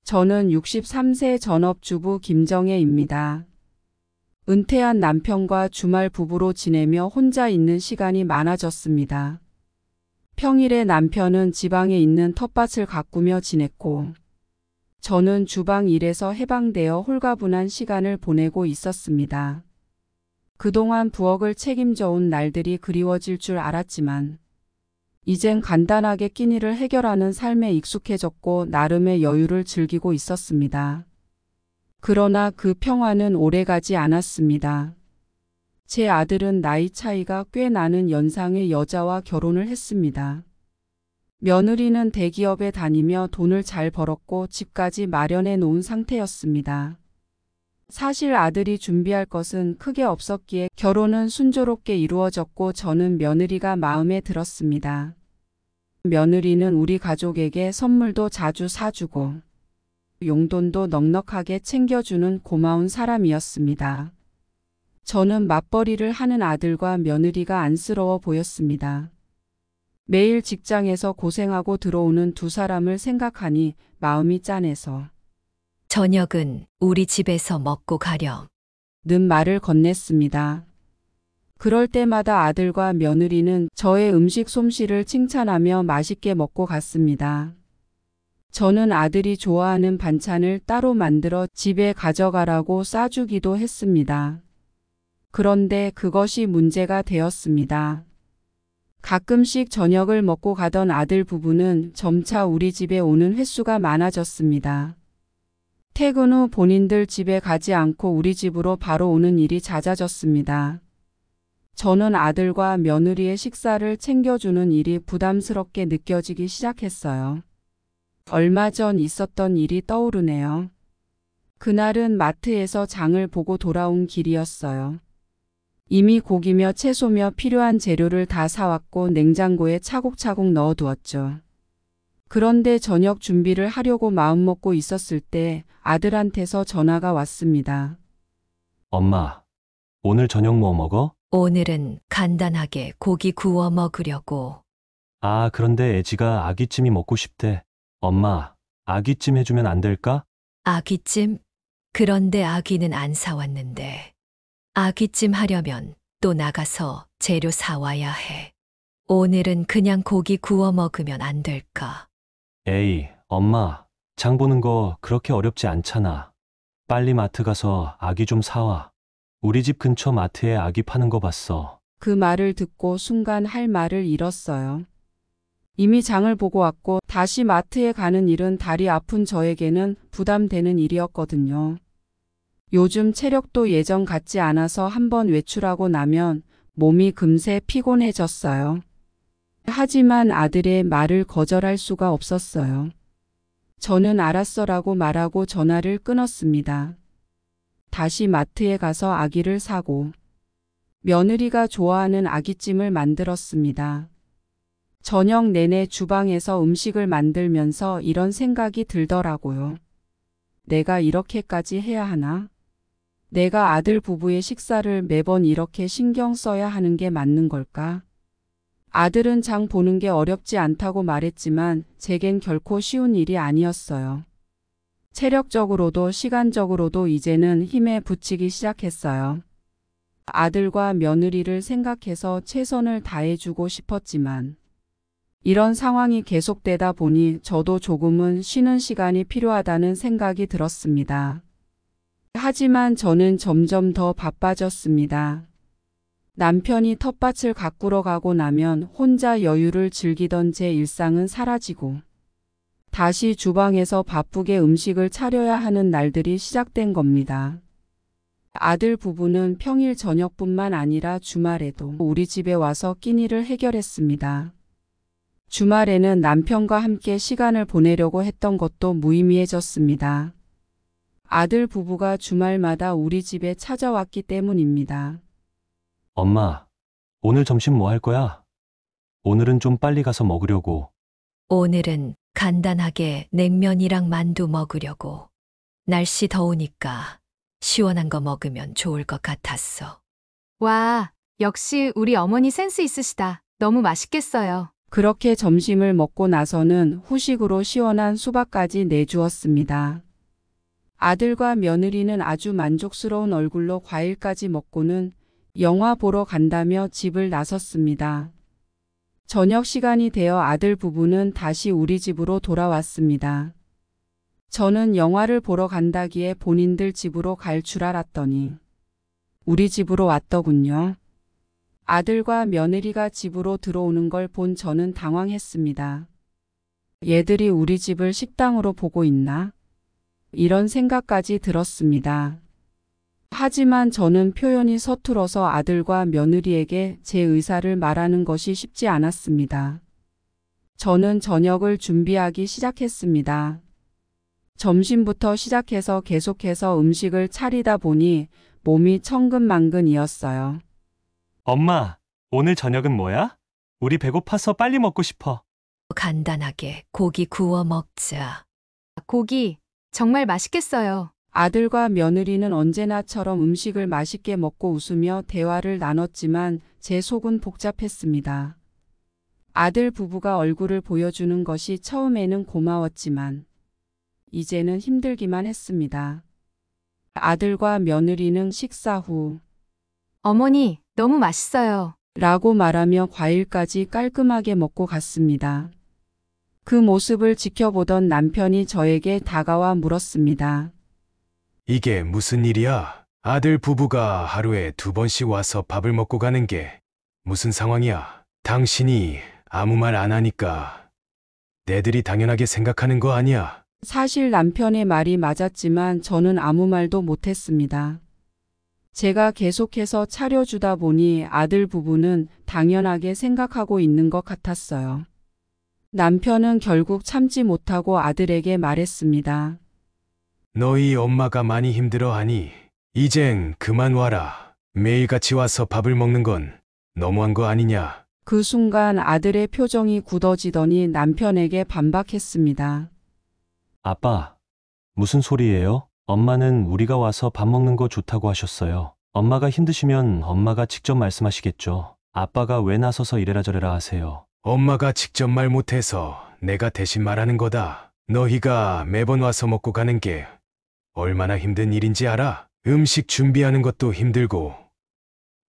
저는 63세 전업주부 김정혜입니다. 은퇴한 남편과 주말 부부로 지내며 혼자 있는 시간이 많아졌습니다. 평일에 남편은 지방에 있는 텃밭을 가꾸며 지냈고 저는 주방 일에서 해방되어 홀가분한 시간을 보내고 있었습니다. 그동안 부엌을 책임져 온 날들이 그리워질 줄 알았지만 이젠 간단하게 끼니를 해결하는 삶에 익숙해졌고 나름의 여유를 즐기고 있었습니다. 그러나 그 평화는 오래가지 않았습니다. 제 아들은 나이 차이가 꽤 나는 연상의 여자와 결혼을 했습니다. 며느리는 대기업에 다니며 돈을 잘 벌었고 집까지 마련해 놓은 상태였습니다. 사실 아들이 준비할 것은 크게 없었기에 결혼은 순조롭게 이루어졌고 저는 며느리가 마음에 들었습니다. 며느리는 우리 가족에게 선물도 자주 사주고 용돈도 넉넉하게 챙겨주는 고마운 사람이었습니다. 저는 맞벌이를 하는 아들과 며느리가 안쓰러워 보였습니다. 매일 직장에서 고생하고 들어오는 두 사람을 생각하니 마음이 짠해서 저녁은 우리 집에서 먹고 가렴. 는 말을 건넸습니다. 그럴 때마다 아들과 며느리는 저의 음식 솜씨를 칭찬하며 맛있게 먹고 갔습니다. 저는 아들이 좋아하는 반찬을 따로 만들어 집에 가져가라고 싸주기도 했습니다. 그런데 그것이 문제가 되었습니다. 가끔씩 저녁을 먹고 가던 아들 부부는 점차 우리 집에 오는 횟수가 많아졌습니다. 퇴근 후 본인들 집에 가지 않고 우리 집으로 바로 오는 일이 잦아졌습니다. 저는 아들과 며느리의 식사를 챙겨주는 일이 부담스럽게 느껴지기 시작했어요. 얼마 전 있었던 일이 떠오르네요. 그날은 마트에서 장을 보고 돌아온 길이었어요. 이미 고기며 채소며 필요한 재료를 다 사왔고 냉장고에 차곡차곡 넣어두었죠. 그런데 저녁 준비를 하려고 마음먹고 있었을 때 아들한테서 전화가 왔습니다. 엄마, 오늘 저녁 뭐 먹어? 오늘은 간단하게 고기 구워 먹으려고. 아, 그런데 애지가 아귀찜이 먹고 싶대. 엄마, 아귀찜 해주면 안 될까? 아귀찜? 그런데 아귀는 안 사왔는데. 아귀찜 하려면 또 나가서 재료 사와야 해. 오늘은 그냥 고기 구워 먹으면 안 될까? 에이, 엄마, 장 보는 거 그렇게 어렵지 않잖아. 빨리 마트 가서 아귀 좀 사와. 우리 집 근처 마트에 아귀 파는 거 봤어. 그 말을 듣고 순간 할 말을 잃었어요. 이미 장을 보고 왔고 다시 마트에 가는 일은 다리 아픈 저에게는 부담되는 일이었거든요. 요즘 체력도 예전 같지 않아서 한번 외출하고 나면 몸이 금세 피곤해졌어요. 하지만 아들의 말을 거절할 수가 없었어요. 저는 알았어라고 말하고 전화를 끊었습니다. 다시 마트에 가서 아귀를 사고 며느리가 좋아하는 아귀찜을 만들었습니다. 저녁 내내 주방에서 음식을 만들면서 이런 생각이 들더라고요. 내가 이렇게까지 해야 하나? 내가 아들 부부의 식사를 매번 이렇게 신경 써야 하는 게 맞는 걸까? 아들은 장 보는 게 어렵지 않다고 말했지만 제겐 결코 쉬운 일이 아니었어요. 체력적으로도 시간적으로도 이제는 힘에 부치기 시작했어요. 아들과 며느리를 생각해서 최선을 다해주고 싶었지만 이런 상황이 계속되다 보니 저도 조금은 쉬는 시간이 필요하다는 생각이 들었습니다. 하지만 저는 점점 더 바빠졌습니다. 남편이 텃밭을 가꾸러 가고 나면 혼자 여유를 즐기던 제 일상은 사라지고 다시 주방에서 바쁘게 음식을 차려야 하는 날들이 시작된 겁니다. 아들 부부는 평일 저녁뿐만 아니라 주말에도 우리 집에 와서 끼니를 해결했습니다. 주말에는 남편과 함께 시간을 보내려고 했던 것도 무의미해졌습니다. 아들 부부가 주말마다 우리 집에 찾아왔기 때문입니다. 엄마, 오늘 점심 뭐 할 거야? 오늘은 좀 빨리 가서 먹으려고. 오늘은 간단하게 냉면이랑 만두 먹으려고. 날씨 더우니까 시원한 거 먹으면 좋을 것 같았어. 와, 역시 우리 어머니 센스 있으시다. 너무 맛있겠어요. 그렇게 점심을 먹고 나서는 후식으로 시원한 수박까지 내주었습니다. 아들과 며느리는 아주 만족스러운 얼굴로 과일까지 먹고는 영화 보러 간다며 집을 나섰습니다. 저녁 시간이 되어 아들 부부는 다시 우리 집으로 돌아왔습니다. 저는 영화를 보러 간다기에 본인들 집으로 갈 줄 알았더니 우리 집으로 왔더군요. 아들과 며느리가 집으로 들어오는 걸 본 저는 당황했습니다. 얘들이 우리 집을 식당으로 보고 있나? 이런 생각까지 들었습니다. 하지만 저는 표현이 서툴어서 아들과 며느리에게 제 의사를 말하는 것이 쉽지 않았습니다. 저는 저녁을 준비하기 시작했습니다. 점심부터 시작해서 계속해서 음식을 차리다 보니 몸이 천근만근이었어요. 엄마, 오늘 저녁은 뭐야? 우리 배고파서 빨리 먹고 싶어. 간단하게 고기 구워 먹자. 고기 정말 맛있겠어요. 아들과 며느리는 언제나처럼 음식을 맛있게 먹고 웃으며 대화를 나눴지만 제 속은 복잡했습니다. 아들 부부가 얼굴을 보여주는 것이 처음에는 고마웠지만 이제는 힘들기만 했습니다. 아들과 며느리는 식사 후 어머니, 너무 맛있어요. 라고 말하며 과일까지 깔끔하게 먹고 갔습니다. 그 모습을 지켜보던 남편이 저에게 다가와 물었습니다. 이게 무슨 일이야? 아들 부부가 하루에 2번씩 와서 밥을 먹고 가는 게 무슨 상황이야? 당신이 아무 말 안 하니까 내들이 당연하게 생각하는 거 아니야? 사실 남편의 말이 맞았지만 저는 아무 말도 못했습니다. 제가 계속해서 차려주다 보니 아들 부부는 당연하게 생각하고 있는 것 같았어요. 남편은 결국 참지 못하고 아들에게 말했습니다. 너희 엄마가 많이 힘들어하니 이젠 그만 와라. 매일같이 와서 밥을 먹는 건 너무한 거 아니냐? 그 순간 아들의 표정이 굳어지더니 남편에게 반박했습니다. 아빠, 무슨 소리예요? 엄마는 우리가 와서 밥 먹는 거 좋다고 하셨어요. 엄마가 힘드시면 엄마가 직접 말씀하시겠죠. 아빠가 왜 나서서 이래라 저래라 하세요. 엄마가 직접 말 못해서 내가 대신 말하는 거다. 너희가 매번 와서 먹고 가는 게 얼마나 힘든 일인지 알아? 음식 준비하는 것도 힘들고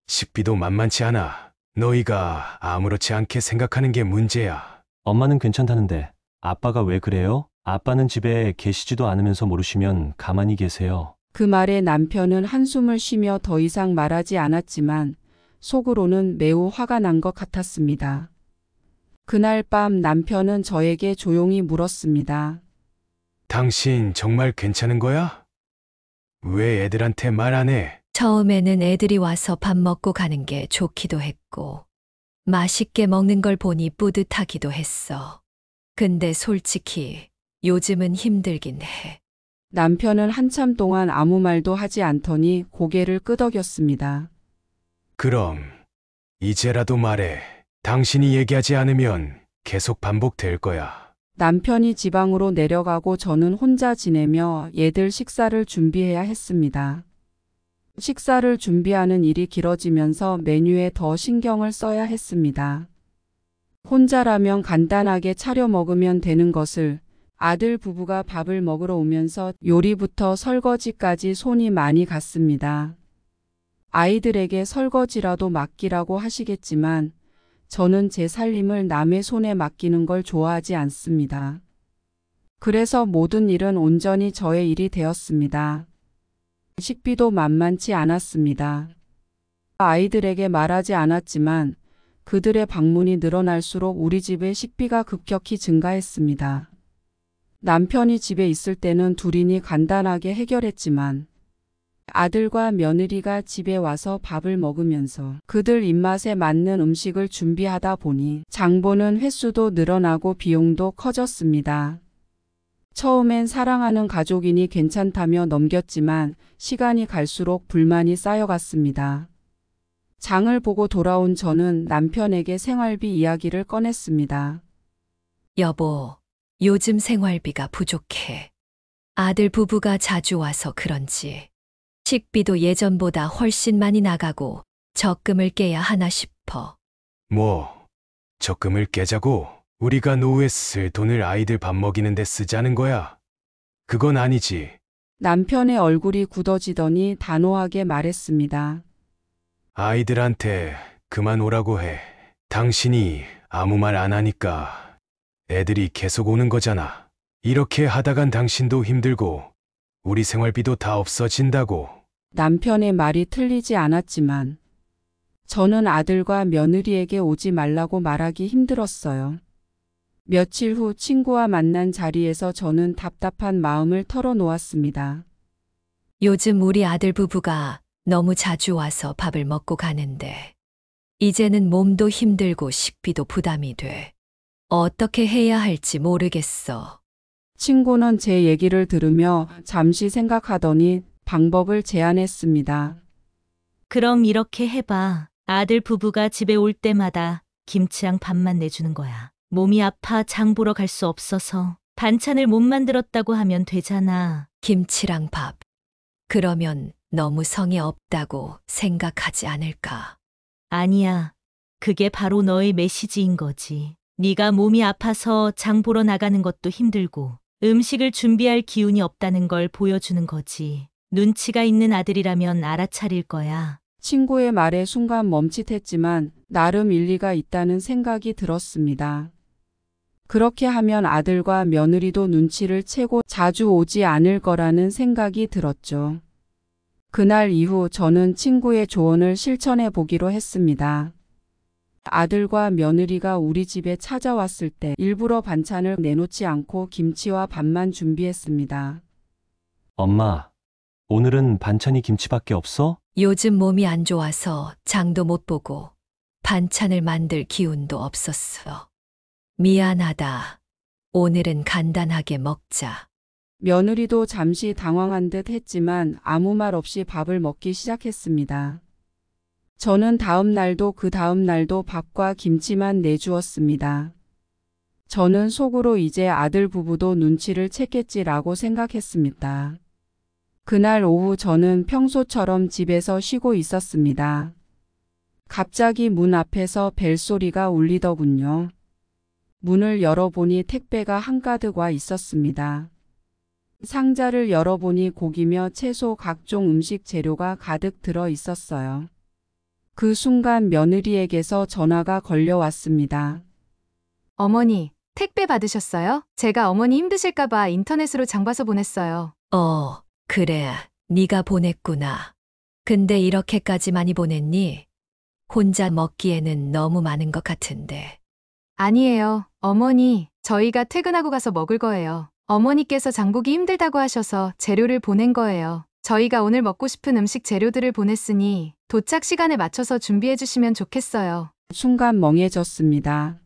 식비도 만만치 않아. 너희가 아무렇지 않게 생각하는 게 문제야. 엄마는 괜찮다는데 아빠가 왜 그래요? 아빠는 집에 계시지도 않으면서 모르시면 가만히 계세요. 그 말에 남편은 한숨을 쉬며 더 이상 말하지 않았지만 속으로는 매우 화가 난 것 같았습니다. 그날 밤 남편은 저에게 조용히 물었습니다. 당신 정말 괜찮은 거야? 왜 애들한테 말 안 해? 처음에는 애들이 와서 밥 먹고 가는 게 좋기도 했고, 맛있게 먹는 걸 보니 뿌듯하기도 했어. 근데 솔직히 요즘은 힘들긴 해. 남편은 한참 동안 아무 말도 하지 않더니 고개를 끄덕였습니다. 그럼 이제라도 말해. 당신이 얘기하지 않으면 계속 반복될 거야. 남편이 지방으로 내려가고 저는 혼자 지내며 얘들 식사를 준비해야 했습니다. 식사를 준비하는 일이 길어지면서 메뉴에 더 신경을 써야 했습니다. 혼자라면 간단하게 차려 먹으면 되는 것을 아들 부부가 밥을 먹으러 오면서 요리부터 설거지까지 손이 많이 갔습니다. 아이들에게 설거지라도 맡기라고 하시겠지만 저는 제 살림을 남의 손에 맡기는 걸 좋아하지 않습니다. 그래서 모든 일은 온전히 저의 일이 되었습니다. 식비도 만만치 않았습니다. 아이들에게 말하지 않았지만 그들의 방문이 늘어날수록 우리 집의 식비가 급격히 증가했습니다. 남편이 집에 있을 때는 둘이니 간단하게 해결했지만 아들과 며느리가 집에 와서 밥을 먹으면서 그들 입맛에 맞는 음식을 준비하다 보니 장보는 횟수도 늘어나고 비용도 커졌습니다. 처음엔 사랑하는 가족이니 괜찮다며 넘겼지만 시간이 갈수록 불만이 쌓여갔습니다. 장을 보고 돌아온 저는 남편에게 생활비 이야기를 꺼냈습니다. 여보, 요즘 생활비가 부족해. 아들 부부가 자주 와서 그런지 식비도 예전보다 훨씬 많이 나가고 적금을 깨야 하나 싶어. 뭐, 적금을 깨자고 우리가 노후에 쓸 돈을 아이들 밥 먹이는 데 쓰자는 거야. 그건 아니지. 남편의 얼굴이 굳어지더니 단호하게 말했습니다. 아이들한테 그만 오라고 해. 당신이 아무 말 안 하니까 애들이 계속 오는 거잖아. 이렇게 하다간 당신도 힘들고 우리 생활비도 다 없어진다고. 남편의 말이 틀리지 않았지만 저는 아들과 며느리에게 오지 말라고 말하기 힘들었어요. 며칠 후 친구와 만난 자리에서 저는 답답한 마음을 털어놓았습니다. 요즘 우리 아들 부부가 너무 자주 와서 밥을 먹고 가는데 이제는 몸도 힘들고 식비도 부담이 돼. 어떻게 해야 할지 모르겠어. 친구는 제 얘기를 들으며 잠시 생각하더니 방법을 제안했습니다. 그럼 이렇게 해봐. 아들 부부가 집에 올 때마다 김치랑 밥만 내주는 거야. 몸이 아파 장 보러 갈 수 없어서 반찬을 못 만들었다고 하면 되잖아. 김치랑 밥. 그러면 너무 성의 없다고 생각하지 않을까? 아니야. 그게 바로 너의 메시지인 거지. 네가 몸이 아파서 장 보러 나가는 것도 힘들고 음식을 준비할 기운이 없다는 걸 보여주는 거지. 눈치가 있는 아들이라면 알아차릴 거야. 친구의 말에 순간 멈칫했지만 나름 일리가 있다는 생각이 들었습니다. 그렇게 하면 아들과 며느리도 눈치를 채고 자주 오지 않을 거라는 생각이 들었죠. 그날 이후 저는 친구의 조언을 실천해 보기로 했습니다. 아들과 며느리가 우리 집에 찾아왔을 때 일부러 반찬을 내놓지 않고 김치와 밥만 준비했습니다. 엄마, 오늘은 반찬이 김치밖에 없어? 요즘 몸이 안 좋아서 장도 못 보고 반찬을 만들 기운도 없었어. 미안하다. 오늘은 간단하게 먹자. 며느리도 잠시 당황한 듯 했지만 아무 말 없이 밥을 먹기 시작했습니다. 저는 다음 날도 그 다음 날도 밥과 김치만 내주었습니다. 저는 속으로 이제 아들 부부도 눈치를 챘겠지라고 생각했습니다. 그날 오후 저는 평소처럼 집에서 쉬고 있었습니다. 갑자기 문 앞에서 벨소리가 울리더군요. 문을 열어보니 택배가 한가득 와 있었습니다. 상자를 열어보니 고기며 채소 각종 음식 재료가 가득 들어 있었어요. 그 순간 며느리에게서 전화가 걸려왔습니다. 어머니, 택배 받으셨어요? 제가 어머니 힘드실까봐 인터넷으로 장 봐서 보냈어요. 그래. 네가 보냈구나. 근데 이렇게까지 많이 보냈니? 혼자 먹기에는 너무 많은 것 같은데. 아니에요. 어머니, 저희가 퇴근하고 가서 먹을 거예요. 어머니께서 장 보기 힘들다고 하셔서 재료를 보낸 거예요. 저희가 오늘 먹고 싶은 음식 재료들을 보냈으니 도착 시간에 맞춰서 준비해 주시면 좋겠어요. 순간 멍해졌습니다.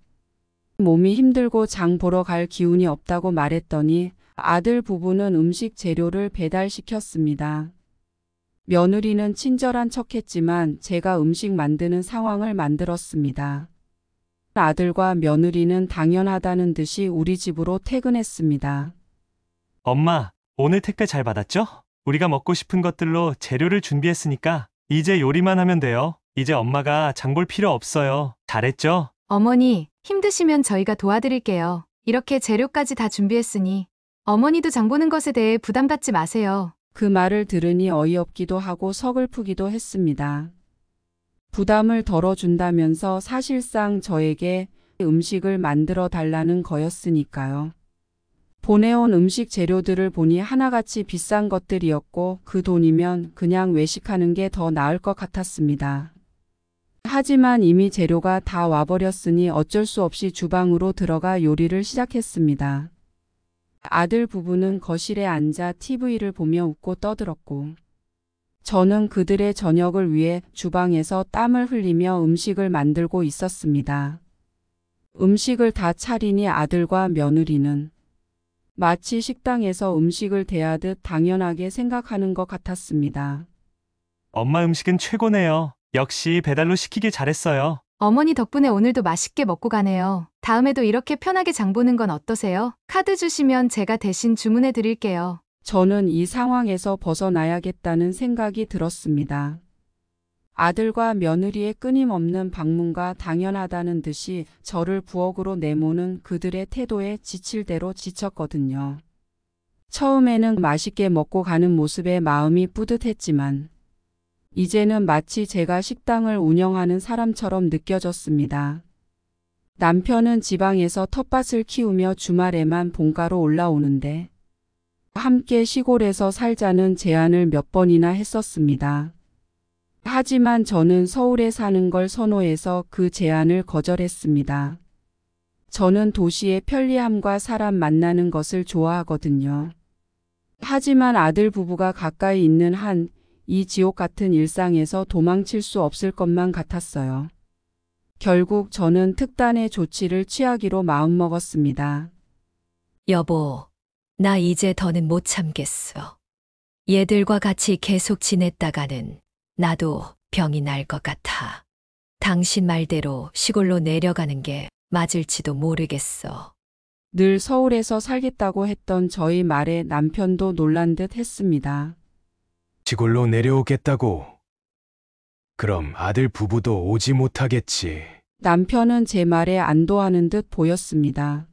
몸이 힘들고 장 보러 갈 기운이 없다고 말했더니 아들 부부는 음식 재료를 배달시켰습니다. 며느리는 친절한 척했지만 제가 음식 만드는 상황을 만들었습니다. 아들과 며느리는 당연하다는 듯이 우리 집으로 퇴근했습니다. 엄마, 오늘 택배 잘 받았죠? 우리가 먹고 싶은 것들로 재료를 준비했으니까 이제 요리만 하면 돼요. 이제 엄마가 장볼 필요 없어요. 잘했죠? 어머니, 힘드시면 저희가 도와드릴게요. 이렇게 재료까지 다 준비했으니 어머니도 장 보는 것에 대해 부담 갖지 마세요. 그 말을 들으니 어이없기도 하고 서글프기도 했습니다. 부담을 덜어준다면서 사실상 저에게 음식을 만들어 달라는 거였으니까요. 보내온 음식 재료들을 보니 하나같이 비싼 것들이었고 그 돈이면 그냥 외식하는 게 더 나을 것 같았습니다. 하지만 이미 재료가 다 와버렸으니 어쩔 수 없이 주방으로 들어가 요리를 시작했습니다. 아들 부부는 거실에 앉아 TV를 보며 웃고 떠들었고 저는 그들의 저녁을 위해 주방에서 땀을 흘리며 음식을 만들고 있었습니다. 음식을 다 차리니 아들과 며느리는 마치 식당에서 음식을 대하듯 당연하게 생각하는 것 같았습니다. 엄마 음식은 최고네요. 역시 배달로 시키길 잘했어요. 어머니 덕분에 오늘도 맛있게 먹고 가네요. 다음에도 이렇게 편하게 장 보는 건 어떠세요? 카드 주시면 제가 대신 주문해 드릴게요. 저는 이 상황에서 벗어나야겠다는 생각이 들었습니다. 아들과 며느리의 끊임없는 방문과 당연하다는 듯이 저를 부엌으로 내모는 그들의 태도에 지칠 대로 지쳤거든요. 처음에는 맛있게 먹고 가는 모습에 마음이 뿌듯했지만 이제는 마치 제가 식당을 운영하는 사람처럼 느껴졌습니다. 남편은 지방에서 텃밭을 키우며 주말에만 본가로 올라오는데 함께 시골에서 살자는 제안을 몇 번이나 했었습니다. 하지만 저는 서울에 사는 걸 선호해서 그 제안을 거절했습니다. 저는 도시의 편리함과 사람 만나는 것을 좋아하거든요. 하지만 아들 부부가 가까이 있는 한 이 지옥 같은 일상에서 도망칠 수 없을 것만 같았어요. 결국 저는 특단의 조치를 취하기로 마음먹었습니다. 여보, 나 이제 더는 못 참겠어. 얘들과 같이 계속 지냈다가는 나도 병이 날 것 같아. 당신 말대로 시골로 내려가는 게 맞을지도 모르겠어. 늘 서울에서 살겠다고 했던 저희 말에 남편도 놀란 듯 했습니다. 시골로 내려오겠다고. 그럼 아들 부부도 오지 못하겠지. 남편은 제 말에 안도하는 듯 보였습니다.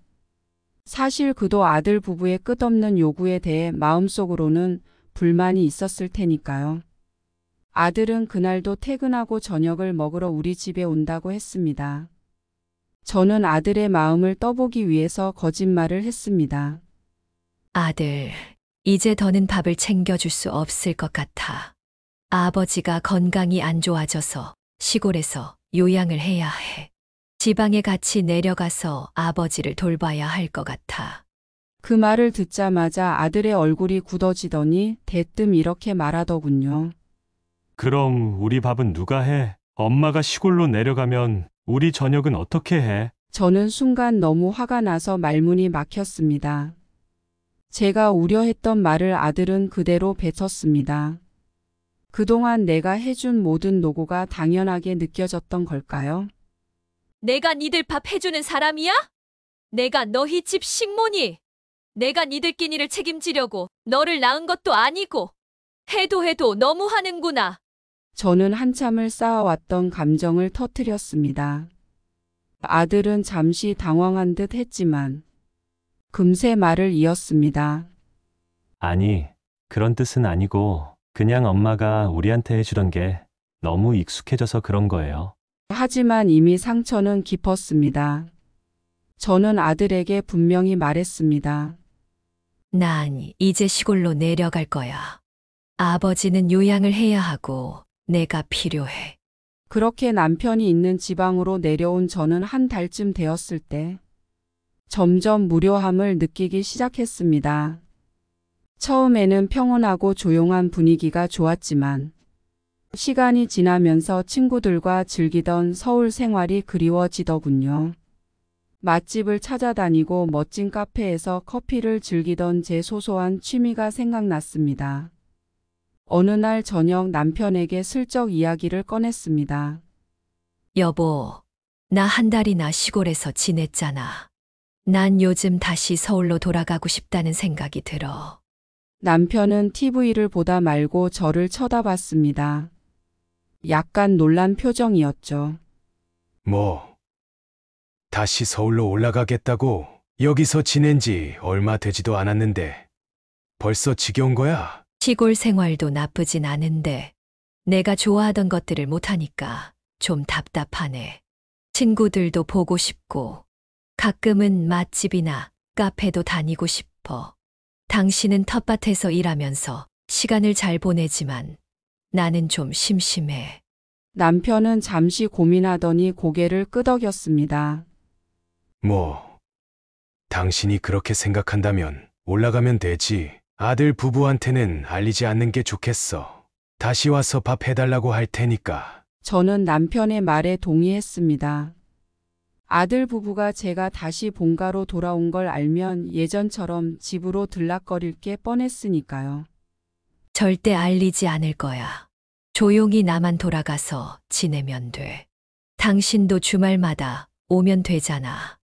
사실 그도 아들 부부의 끝없는 요구에 대해 마음속으로는 불만이 있었을 테니까요. 아들은 그날도 퇴근하고 저녁을 먹으러 우리 집에 온다고 했습니다. 저는 아들의 마음을 떠보기 위해서 거짓말을 했습니다. 아들, 이제 더는 밥을 챙겨줄 수 없을 것 같아. 아버지가 건강이 안 좋아져서 시골에서 요양을 해야 해. 지방에 같이 내려가서 아버지를 돌봐야 할 것 같아. 그 말을 듣자마자 아들의 얼굴이 굳어지더니 대뜸 이렇게 말하더군요. 그럼 우리 밥은 누가 해? 엄마가 시골로 내려가면 우리 저녁은 어떻게 해? 저는 순간 너무 화가 나서 말문이 막혔습니다. 제가 우려했던 말을 아들은 그대로 뱉었습니다. 그동안 내가 해준 모든 노고가 당연하게 느껴졌던 걸까요? 내가 니들 밥 해주는 사람이야? 내가 너희 집 식모니? 내가 니들 끼니를 책임지려고 너를 낳은 것도 아니고 해도 너무 하는구나. 저는 한참을 쌓아왔던 감정을 터뜨렸습니다. 아들은 잠시 당황한 듯 했지만 금세 말을 이었습니다. 아니, 그런 뜻은 아니고 그냥 엄마가 우리한테 해주던 게 너무 익숙해져서 그런 거예요. 하지만 이미 상처는 깊었습니다. 저는 아들에게 분명히 말했습니다. 난 이제 시골로 내려갈 거야. 아버지는 요양을 해야 하고 내가 필요해. 그렇게 남편이 있는 지방으로 내려온 저는 한 달쯤 되었을 때 점점 무료함을 느끼기 시작했습니다. 처음에는 평온하고 조용한 분위기가 좋았지만 시간이 지나면서 친구들과 즐기던 서울 생활이 그리워지더군요. 맛집을 찾아다니고 멋진 카페에서 커피를 즐기던 제 소소한 취미가 생각났습니다. 어느 날 저녁 남편에게 슬쩍 이야기를 꺼냈습니다. 여보, 나 한 달이나 시골에서 지냈잖아. 난 요즘 다시 서울로 돌아가고 싶다는 생각이 들어. 남편은 TV를 보다 말고 저를 쳐다봤습니다. 약간 놀란 표정이었죠. 뭐, 다시 서울로 올라가겠다고? 여기서 지낸 지 얼마 되지도 않았는데 벌써 지겨운 거야? 시골 생활도 나쁘진 않은데 내가 좋아하던 것들을 못하니까 좀 답답하네. 친구들도 보고 싶고 가끔은 맛집이나 카페도 다니고 싶어. 당신은 텃밭에서 일하면서 시간을 잘 보내지만 나는 좀 심심해. 남편은 잠시 고민하더니 고개를 끄덕였습니다. 뭐, 당신이 그렇게 생각한다면 올라가면 되지. 아들 부부한테는 알리지 않는 게 좋겠어. 다시 와서 밥 해달라고 할 테니까. 저는 남편의 말에 동의했습니다. 아들 부부가 제가 다시 본가로 돌아온 걸 알면 예전처럼 집으로 들락거릴 게 뻔했으니까요. 절대 알리지 않을 거야. 조용히 나만 돌아가서 지내면 돼. 당신도 주말마다 오면 되잖아.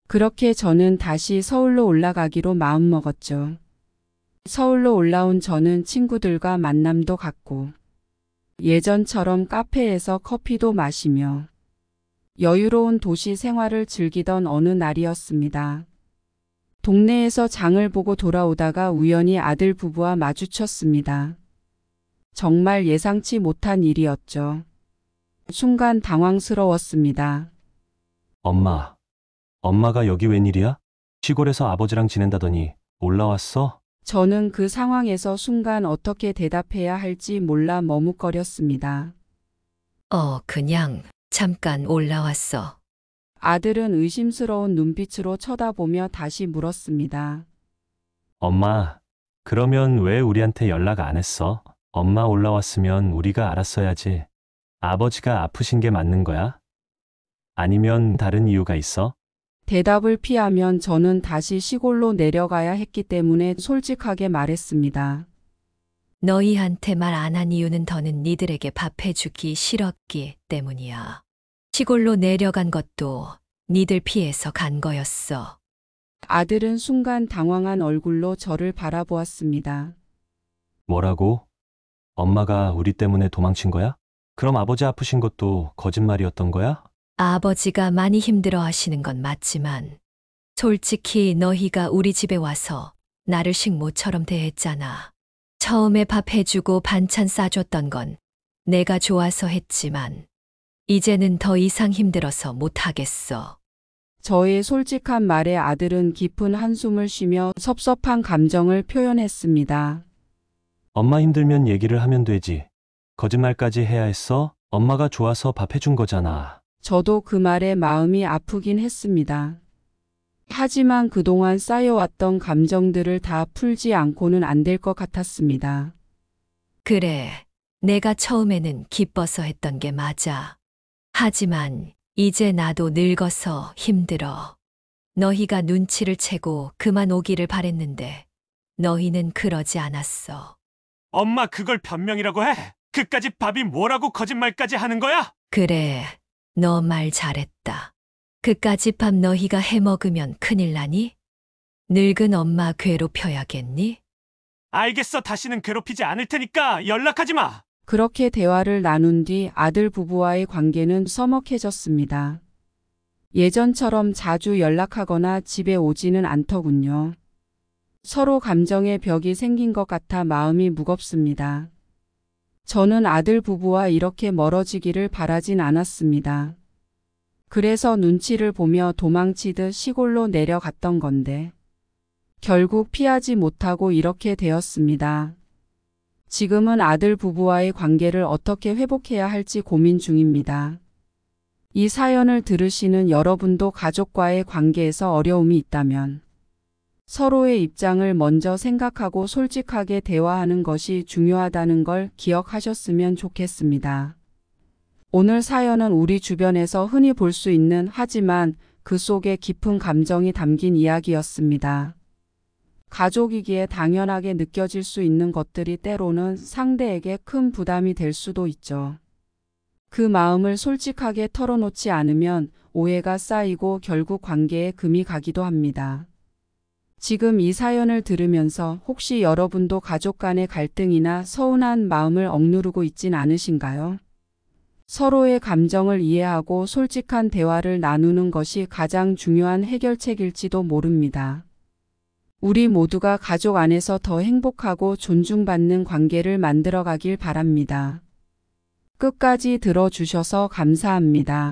그렇게 저는 다시 서울로 올라가기로 마음먹었죠. 서울로 올라온 저는 친구들과 만남도 갖고 예전처럼 카페에서 커피도 마시며 여유로운 도시 생활을 즐기던 어느 날이었습니다. 동네에서 장을 보고 돌아오다가 우연히 아들 부부와 마주쳤습니다. 정말 예상치 못한 일이었죠. 순간 당황스러웠습니다. 엄마가 여기 웬일이야? 시골에서 아버지랑 지낸다더니 올라왔어? 저는 그 상황에서 순간 어떻게 대답해야 할지 몰라 머뭇거렸습니다. 그냥 잠깐 올라왔어. 아들은 의심스러운 눈빛으로 쳐다보며 다시 물었습니다. 엄마, 그러면 왜 우리한테 연락 안 했어? 엄마 올라왔으면 우리가 알았어야지. 아버지가 아프신 게 맞는 거야? 아니면 다른 이유가 있어? 대답을 피하면 저는 다시 시골로 내려가야 했기 때문에 솔직하게 말했습니다. 너희한테 말 안 한 이유는 더는 니들에게 밥 해주기 싫었기 때문이야. 시골로 내려간 것도 니들 피해서 간 거였어. 아들은 순간 당황한 얼굴로 저를 바라보았습니다. 뭐라고? 엄마가 우리 때문에 도망친 거야? 그럼 아버지 아프신 것도 거짓말이었던 거야? 아버지가 많이 힘들어 하시는 건 맞지만 솔직히 너희가 우리 집에 와서 나를 식모처럼 대했잖아. 처음에 밥 해주고 반찬 싸줬던 건 내가 좋아서 했지만 이제는 더 이상 힘들어서 못하겠어. 저의 솔직한 말에 아들은 깊은 한숨을 쉬며 섭섭한 감정을 표현했습니다. 엄마 힘들면 얘기를 하면 되지. 거짓말까지 해야 했어? 엄마가 좋아서 밥 해준 거잖아. 저도 그 말에 마음이 아프긴 했습니다. 하지만 그동안 쌓여왔던 감정들을 다 풀지 않고는 안 될 것 같았습니다. 그래, 내가 처음에는 기뻐서 했던 게 맞아. 하지만 이제 나도 늙어서 힘들어. 너희가 눈치를 채고 그만 오기를 바랬는데 너희는 그러지 않았어. 엄마 그걸 변명이라고 해? 그까짓 밥이 뭐라고 거짓말까지 하는 거야? 그래, 너 말 잘했다. 그까짓 밥 너희가 해먹으면 큰일 나니? 늙은 엄마 괴롭혀야겠니? 알겠어. 다시는 괴롭히지 않을 테니까 연락하지 마. 그렇게 대화를 나눈 뒤 아들 부부와의 관계는 서먹해졌습니다. 예전처럼 자주 연락하거나 집에 오지는 않더군요. 서로 감정의 벽이 생긴 것 같아 마음이 무겁습니다. 저는 아들 부부와 이렇게 멀어지기를 바라진 않았습니다. 그래서 눈치를 보며 도망치듯 시골로 내려갔던 건데 결국 피하지 못하고 이렇게 되었습니다. 지금은 아들 부부와의 관계를 어떻게 회복해야 할지 고민 중입니다. 이 사연을 들으시는 여러분도 가족과의 관계에서 어려움이 있다면 서로의 입장을 먼저 생각하고 솔직하게 대화하는 것이 중요하다는 걸 기억하셨으면 좋겠습니다. 오늘 사연은 우리 주변에서 흔히 볼 수 있는 하지만 그 속에 깊은 감정이 담긴 이야기였습니다. 가족이기에 당연하게 느껴질 수 있는 것들이 때로는 상대에게 큰 부담이 될 수도 있죠. 그 마음을 솔직하게 털어놓지 않으면 오해가 쌓이고 결국 관계에 금이 가기도 합니다. 지금 이 사연을 들으면서 혹시 여러분도 가족 간의 갈등이나 서운한 마음을 억누르고 있진 않으신가요? 서로의 감정을 이해하고 솔직한 대화를 나누는 것이 가장 중요한 해결책일지도 모릅니다. 우리 모두가 가족 안에서 더 행복하고 존중받는 관계를 만들어가길 바랍니다. 끝까지 들어주셔서 감사합니다.